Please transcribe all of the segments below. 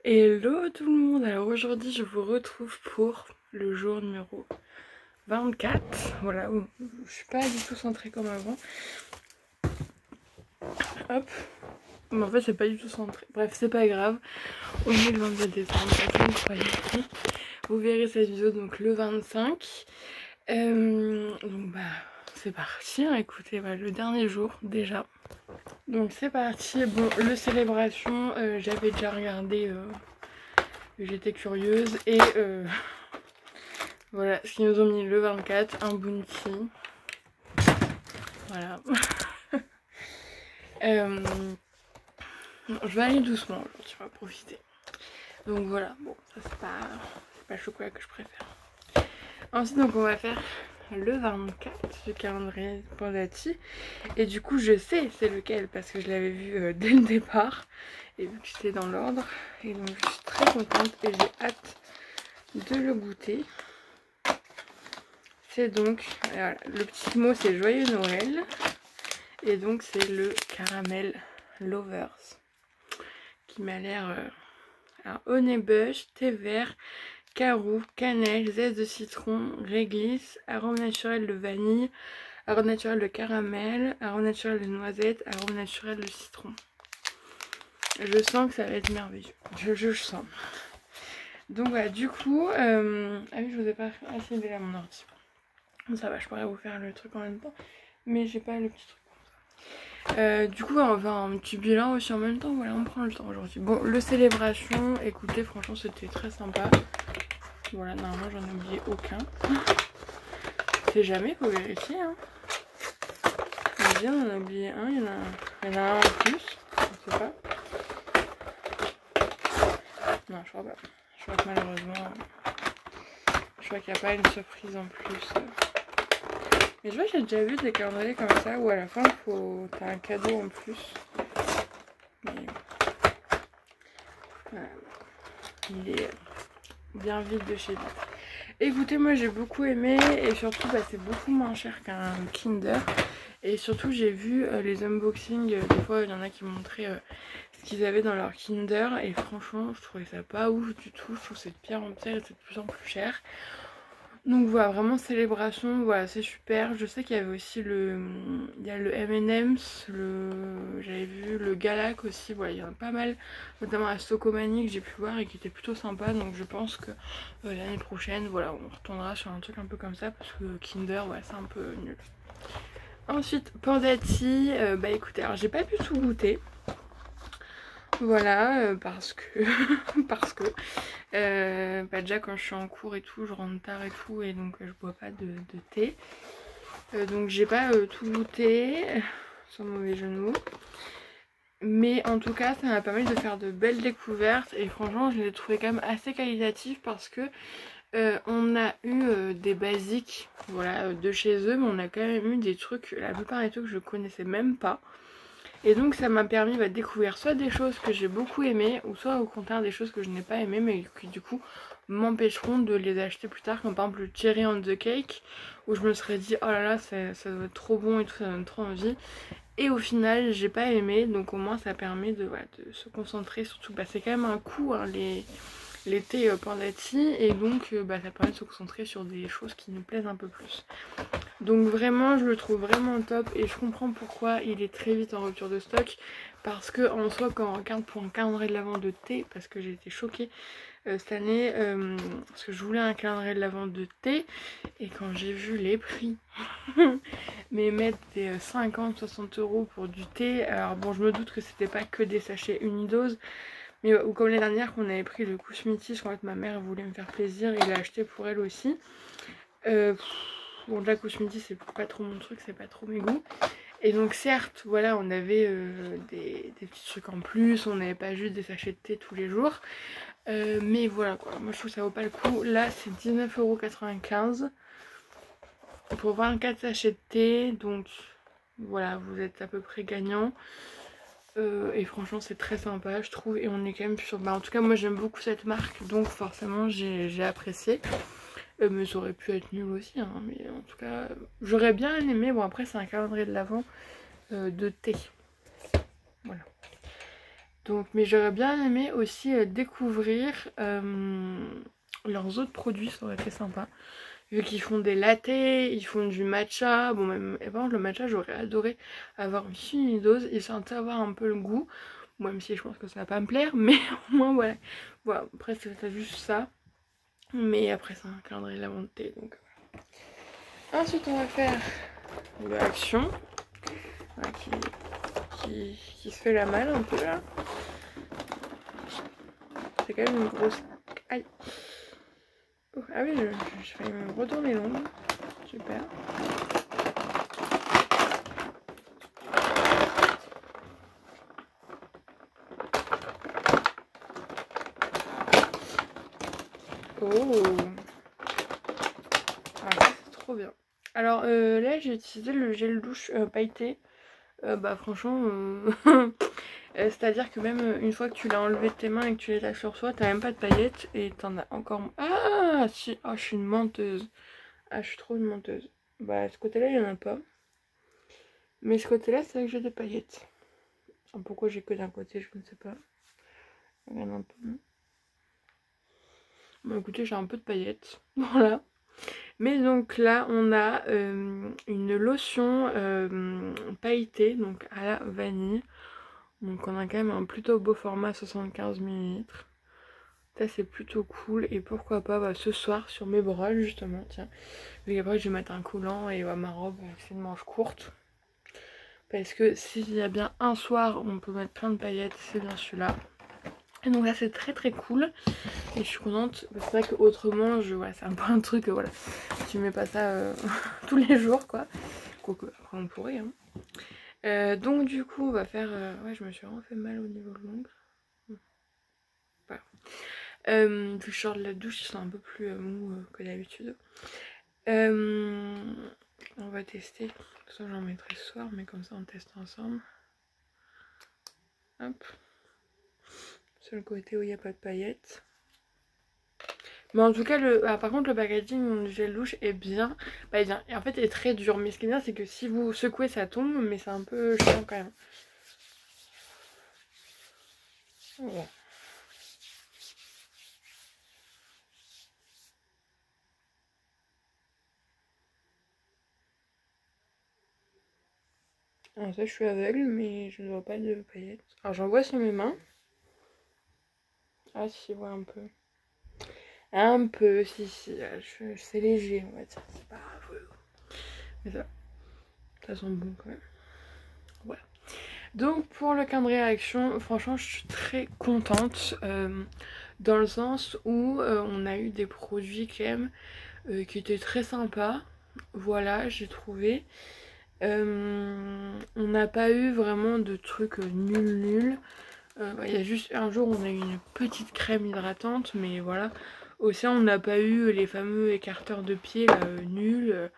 Hello tout le monde, alors aujourd'hui je vous retrouve pour le jour numéro 24, voilà, où je suis pas du tout centrée comme avant, hop, mais en fait c'est pas du tout centré, bref c'est pas grave, on est le 22 décembre, vous croyez, vous verrez cette vidéo donc le 25, donc bah c'est parti, hein, écoutez, bah, le dernier jour déjà. Donc c'est parti, bon le célébration, j'avais déjà regardé, j'étais curieuse et voilà ce qu'ils nous ont mis le 24, un bounty, voilà. Je vais aller doucement aujourd'hui, on va profiter. Donc voilà, bon ça c'est pas le chocolat que je préfère. Ensuite donc on va faire le 24 du calendrier Pandati. Et du coup je sais c'est lequel parce que je l'avais vu dès le départ. Et vu que c'était dans l'ordre. Et donc je suis très contente et j'ai hâte de le goûter. C'est donc, voilà, le petit mot c'est Joyeux Noël. Et donc c'est le caramel Lovers. Qui m'a l'air... honey bush, thé vert, carou, cannelle, zeste de citron, réglisse, arôme naturel de vanille, arôme naturel de caramel, arôme naturel de noisette, arôme naturel de citron. Je sens que ça va être merveilleux. Je sens. Donc voilà, du coup... ah oui, je vous ai pas accédé à mon ordi. Ça va, je pourrais vous faire le truc en même temps. Mais j'ai pas le petit truc. Du coup, on va faire un petit bilan aussi en même temps. Voilà, on prend le temps aujourd'hui. Bon, le célébration, écoutez, franchement, c'était très sympa. Voilà, normalement, j'en ai oublié aucun. C'est jamais, faut vérifier. Hein. Bien, on en a oublié un, il y en a un en plus. Je sais pas. Non, je crois pas. Je crois que malheureusement, je crois qu'il n'y a pas une surprise en plus. Mais je vois que j'ai déjà vu des calendriers comme ça où à la fin, t'as un cadeau en plus. Mais voilà. Il est bien vide de chez lui. Écoutez, moi j'ai beaucoup aimé et surtout bah, c'est beaucoup moins cher qu'un Kinder. Et surtout j'ai vu les unboxings, des fois il y en a qui montraient ce qu'ils avaient dans leur Kinder. Et franchement je trouvais ça pas ouf du tout, je trouve que c'est de pire en pire et c'est de plus en plus cher. Donc voilà, vraiment célébration, voilà c'est super. Je sais qu'il y avait aussi il y a le M&M's, j'avais vu le Galac aussi, voilà il y en a pas mal, notamment à Socomanie que j'ai pu voir et qui était plutôt sympa. Donc je pense que l'année prochaine, voilà on retournera sur un truc un peu comme ça parce que Kinder, ouais c'est un peu nul. Ensuite Pandati, bah écoutez, alors j'ai pas pu tout goûter. Voilà, parce que bah déjà quand je suis en cours et tout, je rentre tard et tout, et donc je bois pas de thé. Donc j'ai pas tout goûté, sans mauvais jeu de mots. Mais en tout cas, ça m'a permis de faire de belles découvertes, et franchement, je les ai trouvées quand même assez qualitatives parce que on a eu des basiques, voilà, de chez eux, mais on a quand même eu des trucs, la plupart des trucs que je connaissais même pas. Et donc ça m'a permis de découvrir soit des choses que j'ai beaucoup aimées, ou soit au contraire des choses que je n'ai pas aimées mais qui du coup m'empêcheront de les acheter plus tard, comme par exemple le cherry on the cake, où je me serais dit oh là là ça doit être trop bon et tout, ça donne trop envie. Et au final j'ai pas aimé, donc au moins ça permet de, voilà, de se concentrer, surtout bah, c'est quand même un coup hein, les thés Pandati, et donc bah, ça permet de se concentrer sur des choses qui nous plaisent un peu plus. Donc vraiment je le trouve vraiment top et je comprends pourquoi il est très vite en rupture de stock, parce que en soi quand on regarde pour un calendrier de l'avant de thé, parce que j'ai été choquée cette année, parce que je voulais un calendrier de l'avant de thé, et quand j'ai vu les prix mais mettre des 50-60 € pour du thé, alors bon je me doute que c'était pas que des sachets unidose, mais ou comme l'année dernière qu'on avait pris le Kusmiti, en fait ma mère voulait me faire plaisir et l'a acheté pour elle aussi. Bon de la Kusmiti c'est pas trop mon truc, c'est pas trop mes goûts. Et donc certes voilà on avait des petits trucs en plus, on n'avait pas juste des sachets de thé tous les jours. Mais voilà quoi, moi je trouve que ça vaut pas le coup. Là c'est 19,95 € pour 24 sachets de thé, donc voilà vous êtes à peu près gagnant. Et franchement c'est très sympa je trouve, et on est quand même sur... Bah, en tout cas moi j'aime beaucoup cette marque, donc forcément j'ai apprécié. Mais ça aurait pu être nul aussi hein, mais en tout cas j'aurais bien aimé. Bon après c'est un calendrier de l'avant de thé, voilà. Donc, mais j'aurais bien aimé aussi découvrir leurs autres produits, ça aurait été sympa. Vu qu'ils font des lattés, ils font du matcha. Bon, même, et par contre, le matcha, j'aurais adoré avoir une dose et sentir avoir un peu le goût. Même si je pense que ça va pas me plaire, mais au moins, voilà. Voilà, après, c'est juste ça. Mais après, c'est un calendrier de la montée, donc voilà. Ensuite, on va faire l'action. Voilà, qui se fait la malle un peu là. C'est quand même une grosse... Aïe. Oh, ah oui, je failli me retourner l'ongle. Super. Oh. Ah, c'est trop bien. Alors là, j'ai utilisé le gel douche pailleté. Bah franchement... c'est-à-dire que même une fois que tu l'as enlevé de tes mains et que tu les as sur soi, t'as même pas de paillettes et t'en as encore... Ah si, oh, je suis une menteuse. Ah, je suis trop une menteuse. Bah, ce côté-là, il y en a pas. Mais ce côté-là, c'est vrai que j'ai des paillettes. Pourquoi j'ai que d'un côté, je ne sais pas. Regarde un peu. Bon, écoutez, j'ai un peu de paillettes. Voilà. Mais donc là, on a une lotion pailletée, donc à la vanille. Donc on a quand même un plutôt beau format 75 ml. Ça c'est plutôt cool et pourquoi pas bah, ce soir sur mes bras justement, tiens. Vu qu'après je vais mettre un coulant et ma robe c'est une manche courte. Parce que s'il y a bien un soir où on peut mettre plein de paillettes, c'est bien celui-là. Et donc là c'est très très cool. Et je suis contente. C'est vrai qu'autrement, voilà, c'est un peu un truc, voilà. Tu mets pas ça tous les jours quoi. Quoique après on pourrait hein. Donc du coup on va faire... ouais je me suis vraiment fait mal au niveau de l'ongle. Voilà. Vu que je sors de la douche, ils sont un peu plus mous que d'habitude. On va tester. Ça j'en mettrai ce soir, mais comme ça on teste ensemble. Hop. Sur le côté où il n'y a pas de paillettes. Mais en tout cas, par contre, le packaging du gel douche est bien. Bah, bien. Et en fait, il est très dur. Mais ce qui est bien, c'est que si vous secouez, ça tombe. Mais c'est un peu chiant quand même. Voilà. Alors ça, je suis aveugle, mais je ne vois pas de paillettes. Alors j'en vois sur mes mains. Ah si, je vois un peu. Un peu, si. C'est léger, on va dire. C'est pas... Mais ça sent bon quand même. Voilà. Donc pour le calendrier action, franchement, je suis très contente. Dans le sens où on a eu des produits quand même qui étaient très sympas. Voilà, j'ai trouvé. On n'a pas eu vraiment de trucs nuls. Il y a juste un jour on a eu une petite crème hydratante, mais voilà. Aussi on n'a pas eu les fameux écarteurs de pied nuls.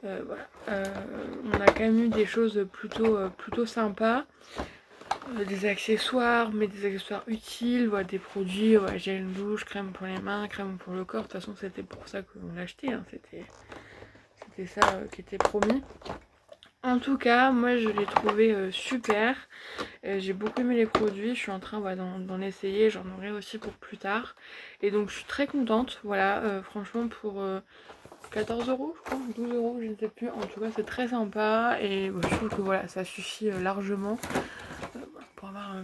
Voilà. On a quand même eu des choses plutôt sympas. Des accessoires, mais des accessoires utiles, voilà, des produits, voilà, gel douche, crème pour les mains, crème pour le corps. De toute façon c'était pour ça qu'on l'a acheté, hein. C'était ça qui était promis. En tout cas, moi je l'ai trouvé super. J'ai beaucoup aimé les produits. Je suis en train d'en essayer. J'en aurai aussi pour plus tard. Et donc je suis très contente. Voilà, franchement pour 14 €, je crois, 12 €, je ne sais plus. En tout cas, c'est très sympa. Et je trouve que voilà, ça suffit largement pour avoir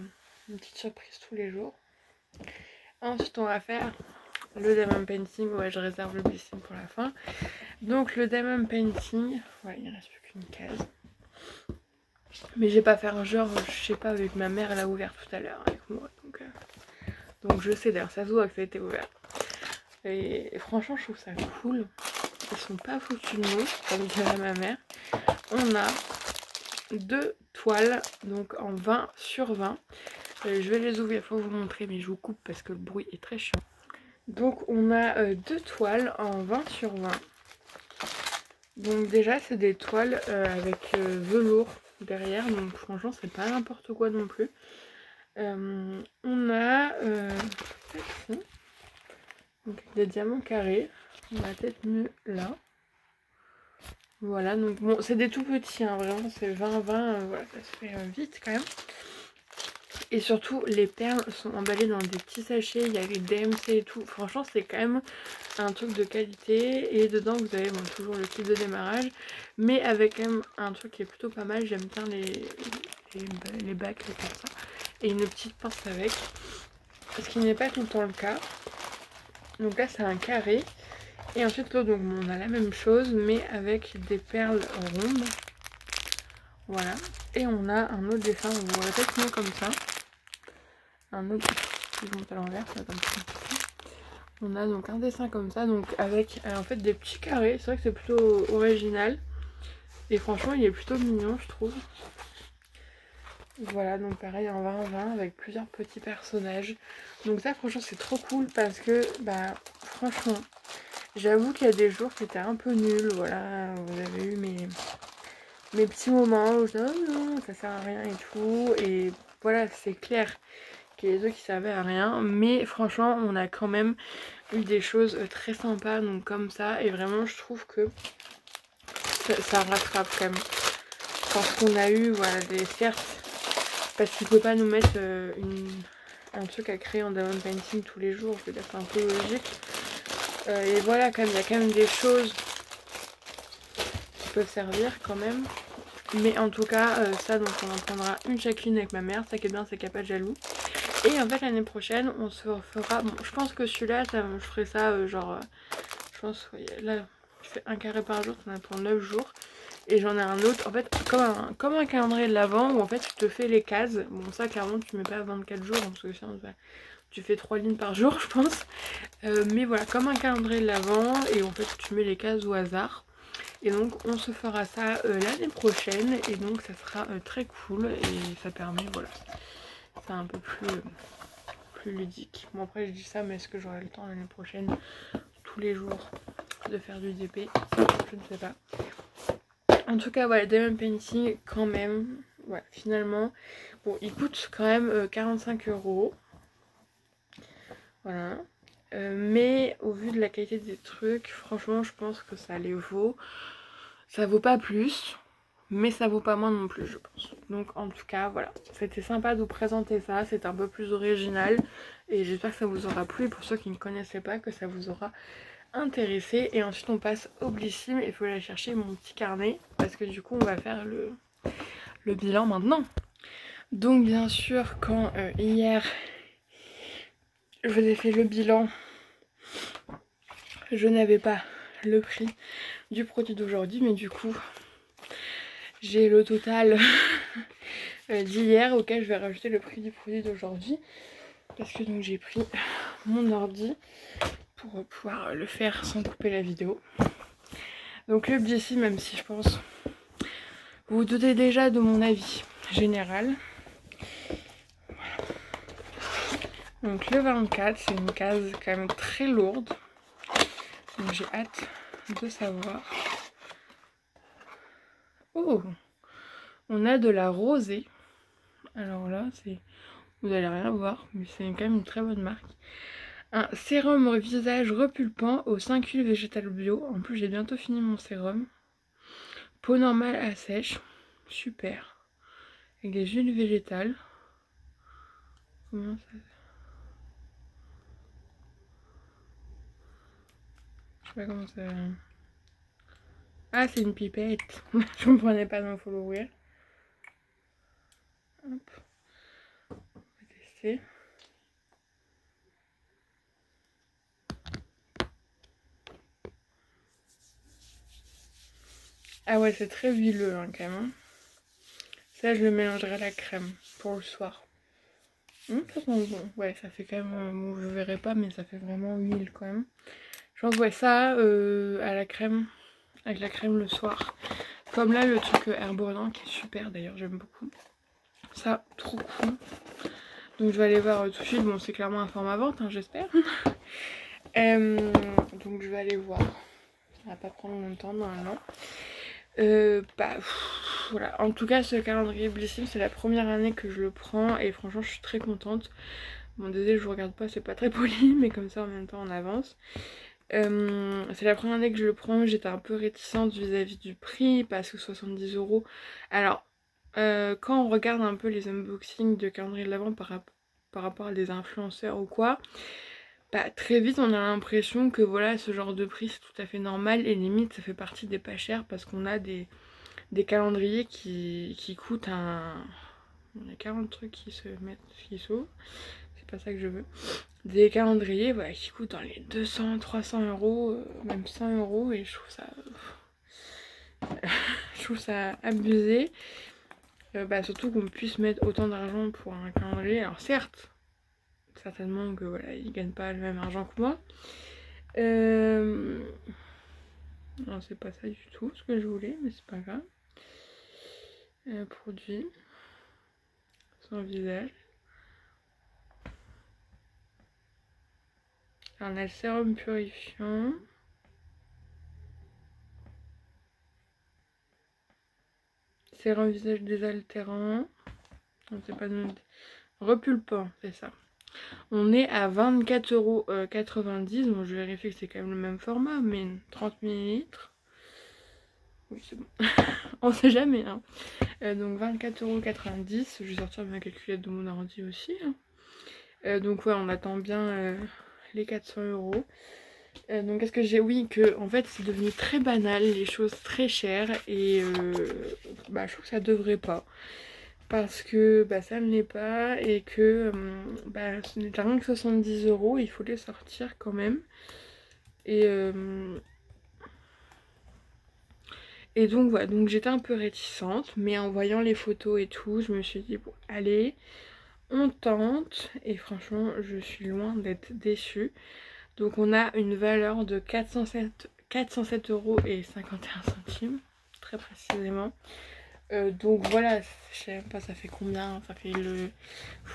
une petite surprise tous les jours. Ensuite, on va faire le diamond painting. Ouais, je réserve le blessing pour la fin. Donc le diamond painting, voilà, il ne reste plus qu'une case. Mais j'ai pas faire genre, je sais pas, avec ma mère, elle a ouvert tout à l'heure avec moi. Donc je sais, d'ailleurs ça se voit que ça a été ouvert. Et franchement, je trouve ça cool. Ils sont pas foutus de nous, comme dirait ma mère. On a 2 toiles, donc en 20 sur 20. Je vais les ouvrir pour vous montrer, mais je vous coupe parce que le bruit est très chiant. Donc on a 2 toiles en 20 sur 20. Donc déjà c'est des toiles avec velours derrière, donc franchement c'est pas n'importe quoi non plus. On a donc, des diamants carrés, on va peut-être mieux là. Voilà, donc bon c'est des tout petits, hein, vraiment c'est 20-20, voilà, ça se fait vite quand même. Et surtout les perles sont emballées dans des petits sachets, il y a les DMC et tout. Franchement c'est quand même un truc de qualité. Et dedans vous avez bon, toujours le kit de démarrage, mais avec quand même un truc qui est plutôt pas mal. J'aime bien les bacs comme ça. Et une petite pince avec. Ce qui n'est pas tout le temps le cas. Donc là c'est un carré. Et ensuite l'autre, donc on a la même chose mais avec des perles rondes. Voilà. Et on a un autre dessin, on va peut-être mieux comme ça. Un autre qui monte à l'envers, ça comme ça. On a donc un dessin comme ça, donc avec en fait des petits carrés. C'est vrai que c'est plutôt original. Et franchement il est plutôt mignon je trouve. Voilà, donc pareil en 20-20 avec plusieurs petits personnages. Donc ça franchement c'est trop cool parce que bah franchement j'avoue qu'il y a des jours qui étaient un peu nuls. Voilà, vous avez eu mes petits moments où je dis oh non ça sert à rien et tout. Et voilà c'est clair qu'il y a des œufs qui servaient à rien. Mais franchement on a quand même eu des choses très sympas donc comme ça. Et vraiment je trouve que ça rattrape quand même. Parce qu'on a eu voilà des certes. Parce qu'il ne peut pas nous mettre un truc à créer en diamond painting tous les jours. Je veux dire c'est un peu logique. Et voilà quand même il y a quand même des choses qui peuvent servir quand même. Mais en tout cas ça donc on en prendra une chacune avec ma mère. Ça qui est bien c'est qu'il n'y a pas de jaloux. Et en fait l'année prochaine on se fera, bon je pense que celui-là je ferai ça genre je pense là je fais un carré par jour, ça en a pour 9 jours. Et j'en ai un autre en fait comme un calendrier de l'avant où en fait tu te fais les cases. Bon ça clairement tu mets pas 24 jours hein, parce que sinon tu fais 3 lignes par jour je pense. Mais voilà comme un calendrier de l'avant et en fait tu mets les cases au hasard. Et donc on se fera ça l'année prochaine et donc ça sera très cool et ça permet voilà. C'est un peu plus ludique. Bon après je dis ça mais est-ce que j'aurai le temps l'année prochaine tous les jours de faire du DP? Je ne sais pas. En tout cas voilà diamond painting quand même. Voilà finalement. Bon il coûte quand même 45 €. Voilà. Mais au vu de la qualité des trucs, franchement je pense que ça les vaut. Ça vaut pas plus. Mais ça vaut pas moins non plus je pense. Donc en tout cas voilà, c'était sympa de vous présenter ça, c'est un peu plus original et j'espère que ça vous aura plu. Pour ceux qui ne connaissaient pas, que ça vous aura intéressé. Et ensuite on passe au Blissim. Il faut aller chercher mon petit carnet parce que du coup on va faire le bilan maintenant. Donc bien sûr quand hier je vous ai fait le bilan, je n'avais pas le prix du produit d'aujourd'hui mais du coup j'ai le total d'hier auquel je vais rajouter le prix du produit d'aujourd'hui. Parce que donc j'ai pris mon ordi pour pouvoir le faire sans couper la vidéo. Donc le Blissim, même si je pense vous vous doutez déjà de mon avis général. Voilà. Donc le 24 c'est une case quand même très lourde. Donc j'ai hâte de savoir. Oh, on a de la rosée. Alors là, vous allez rien voir, mais c'est quand même une très bonne marque. Un sérum visage repulpant aux 5 huiles végétales bio. En plus, j'ai bientôt fini mon sérum. Peau normale à sèche. Super. Avec des huiles végétales. Comment ça? Je sais pas comment ça. Ah, c'est une pipette. Je comprenais pas, donc il faut l'ouvrir. Hop. On va tester. Ah ouais, c'est très huileux hein, quand même. Ça, je le mélangerai à la crème pour le soir. Ça sent bon. Ouais, ça fait quand même... Bon, je verrai pas, mais ça fait vraiment huile quand même. Je pense ouais, ça à la crème. Avec la crème le soir. Comme là, le truc Herborian qui est super d'ailleurs, j'aime beaucoup. Ça, trop cool. Donc je vais aller voir tout de suite. Bon, c'est clairement un format vente, hein, j'espère. Donc je vais aller voir. Ça va pas prendre longtemps normalement. Voilà. En tout cas, ce calendrier Blissim, c'est la première année que je le prends. Et franchement, je suis très contente. Bon, désolé, je vous regarde pas, c'est pas très poli. Mais comme ça, en même temps, on avance. C'est la première année que je le prends. J'étais un peu réticente vis-à-vis du prix. Parce que 70 €. Alors... quand on regarde un peu les unboxings de calendrier de l'Avent par rapport à des influenceurs ou quoi, bah, très vite on a l'impression que voilà, ce genre de prix c'est tout à fait normal et limite ça fait partie des pas chers parce qu'on a des calendriers qui coûtent un... Il y a 40 trucs qui se mettent, qui s'ouvrent, c'est pas ça que je veux. Des calendriers voilà, qui coûtent dans les 200, 300 euros, même 100 euros et je trouve ça abusé. Bah, surtout qu'on puisse mettre autant d'argent pour un calendrier. Alors certes, certainement que voilà, ils gagnent pas le même argent que moi. Non, c'est pas ça du tout ce que je voulais, mais c'est pas grave. Produit. Son visage. Alors, on a le sérum purifiant. Sérum visage désaltérant. Non, c'est pas non. Repulpant, c'est ça. On est à 24,90 €. Bon, je vérifie que c'est quand même le même format, mais 30 ml. Oui, c'est bon. On sait jamais, hein. Donc 24,90 €. Je vais sortir ma calculette de mon ordi aussi. Hein. Donc ouais, on attend bien les 400 €. Donc qu'est-ce que j'ai... Oui, que en fait c'est devenu très banal, les choses très chères. Et bah, je trouve que ça devrait pas. Parce que bah, ça ne l'est pas. Et que bah, ce n'est rien que 70 €. Il faut les sortir quand même. Et donc voilà, donc j'étais un peu réticente, mais en voyant les photos et tout, je me suis dit bon allez, on tente, et franchement je suis loin d'être déçue. Donc on a une valeur de 407,51 €, très précisément. Donc voilà, je sais même pas ça fait combien, ça fait le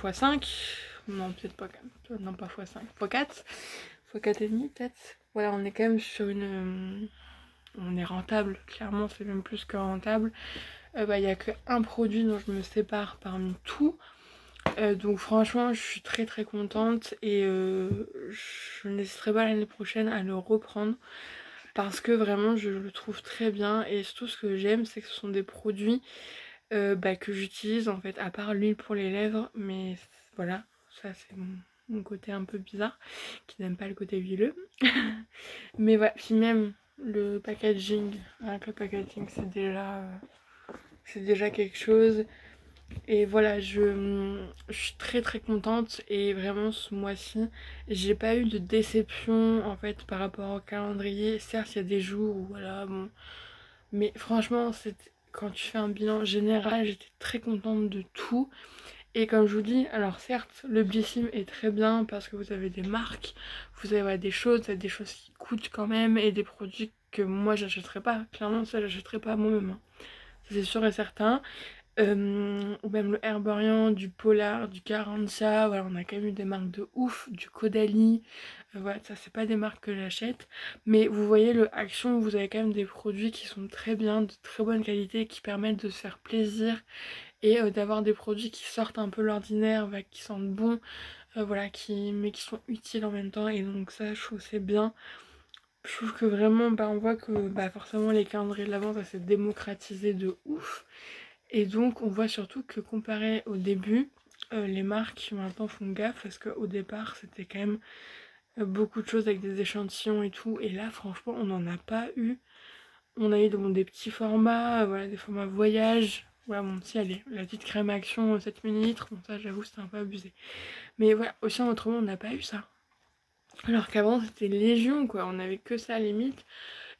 x5, non peut-être pas quand même, non pas x5, x4, x4 et demi peut-être. Voilà, on est quand même sur une... on est rentable, clairement c'est même plus que rentable. Bah, y a qu'un produit dont je me sépare parmi tout. Donc franchement je suis très très contente et je n'hésiterai pas l'année prochaine à le reprendre parce que vraiment je le trouve très bien. Et surtout ce que j'aime c'est que ce sont des produits bah, que j'utilise en fait, à part l'huile pour les lèvres, mais voilà, ça c'est mon côté un peu bizarre qui n'aime pas le côté huileux. Mais voilà, puis même le packaging, avec le packaging c'est déjà quelque chose. Et voilà, je suis très très contente. Et vraiment ce mois-ci j'ai pas eu de déception en fait par rapport au calendrier. Certes il y a des jours où voilà bon, mais franchement quand tu fais un bilan général j'étais très contente de tout. Et comme je vous dis, alors certes le Blissim est très bien parce que vous avez des marques, vous avez ouais, des choses qui coûtent quand même et des produits que moi j'achèterais pas. Clairement ça j'achèterais pas moi-même, hein. Ça, c'est sûr et certain. Ou même le Herborian, du Polar, du Garantia, voilà, on a quand même eu des marques de ouf, du Caudalie, voilà, ça c'est pas des marques que j'achète, mais vous voyez le Action, vous avez quand même des produits qui sont très bien, de très bonne qualité, qui permettent de se faire plaisir et d'avoir des produits qui sortent un peu l'ordinaire, qui sentent bon, voilà, mais qui sont utiles en même temps. Et donc ça je trouve c'est bien. Je trouve que vraiment bah, on voit que bah, forcément les calendriers de l'Avent ça s'est démocratisé de ouf. Et donc on voit surtout que comparé au début, les marques maintenant font gaffe parce qu'au départ c'était quand même beaucoup de choses avec des échantillons et tout. Et là franchement on n'en a pas eu. On a eu des petits formats, voilà, des formats voyage. Voilà, bon si allez, la petite crème action 7 ml, bon ça j'avoue c'était un peu abusé. Mais voilà, aussi autrement on n'a pas eu ça. Alors qu'avant c'était légion quoi, on avait que ça à limite.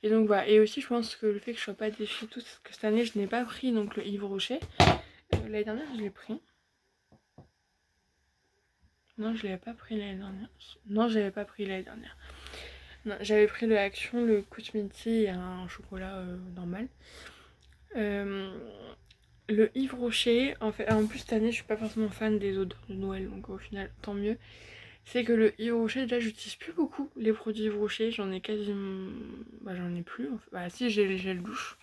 Et donc voilà, et aussi je pense que le fait que je sois pas déçue tout, c'est que cette année je n'ai pas pris donc le Yves Rocher. L'année dernière je l'ai pris. Non je l'avais pas pris l'année dernière. Non je l'avais pas pris l'année dernière. Non, j'avais pris le Action, le Kuchminti et un chocolat normal. Le Yves Rocher, en plus cette année je suis pas forcément fan des odeurs de Noël, donc au final tant mieux. C'est que le Yves Rocher, déjà j'utilise plus beaucoup les produits Yves Rocher, j'en ai quasiment... Bah j'en ai plus, en fait. Bah si j'ai les gels douche.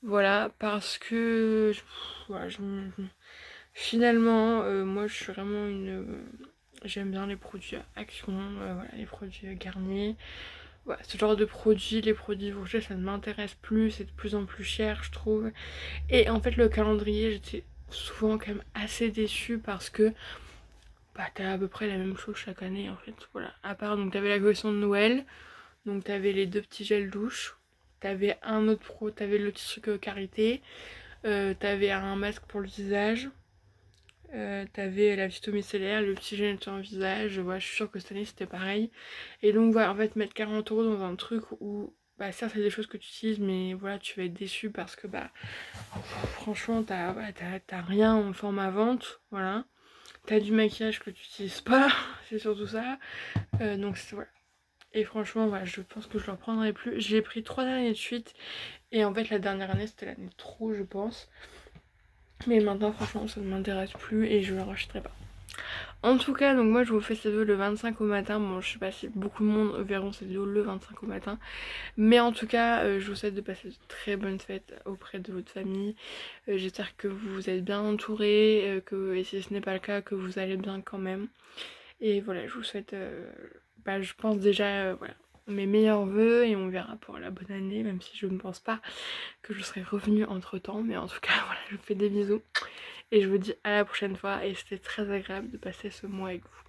Voilà, parce que... Voilà, finalement, moi je suis vraiment une... J'aime bien les produits Action, voilà, les produits Garnier. voilà, ce genre de produits, les produits Vaucher, ça ne m'intéresse plus, c'est de plus en plus cher je trouve. Et en fait le calendrier, j'étais souvent quand même assez déçue parce que bah t'as à peu près la même chose chaque année en fait, voilà. À part, donc t'avais la collection de Noël, donc t'avais les 2 petits gels douche, t'avais un autre pro, t'avais le petit truc karité, t'avais un masque pour le visage, t'avais la phyto micellaire, le petit gel sur le visage, voilà, je suis sûre que cette année c'était pareil. Et donc voilà, en fait mettre 40 € dans un truc où bah certes c'est des choses que tu utilises mais voilà tu vas être déçu parce que bah franchement t'as voilà, t'as rien en format vente, voilà. T'as du maquillage que tu utilises pas, c'est surtout ça. Donc voilà. Et franchement voilà, je pense que je le reprendrai plus. Je l'ai pris 3 années de suite et en fait la dernière année c'était l'année de trop je pense. Mais maintenant franchement ça ne m'intéresse plus et je le rachèterai pas. En tout cas, donc moi je vous fais cette vidéo le 25 au matin. Bon, je sais pas si beaucoup de monde verront cette vidéo le 25 au matin. Mais en tout cas, je vous souhaite de passer de très bonnes fêtes auprès de votre famille. J'espère que vous êtes bien entourés, et si ce n'est pas le cas, que vous allez bien quand même. Et voilà, je vous souhaite, bah, je pense déjà, voilà, mes meilleurs vœux et on verra pour la bonne année, même si je ne pense pas que je serai revenue entre temps. Mais en tout cas, voilà, je vous fais des bisous. Et je vous dis à la prochaine fois et c'était très agréable de passer ce mois avec vous.